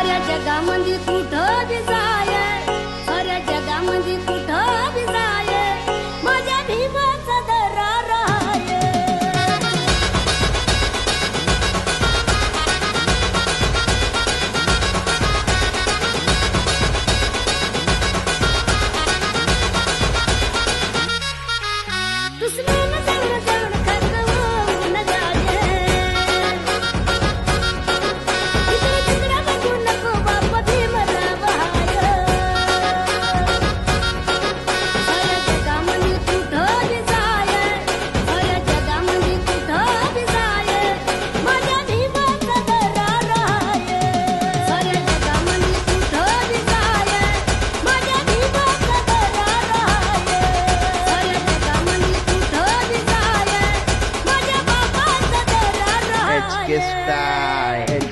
साऱ्या जगामध्ये कुठं बी जाय, साऱ्या जगामध्ये कुठं बी जाय, माझ्या भीमाचा दरार आहे. दुश्मन जवळ जवळ खतवून जागे, इकडे तिकडे बघू नको बाप भीमराव हाय. साऱ्या जगामध्ये कुठं बी जाय, साऱ्या जगामध्ये कुठं बी जाय, माझ्या भीमाचा दरार आहे. साऱ्या जगामध्ये कुठं बी जाय, माझ्या भीमाचा दरार आहे. साऱ्या जगामध्ये कुठं बी जाय, माझ्या बाबाचा दरार आहे. HK Style.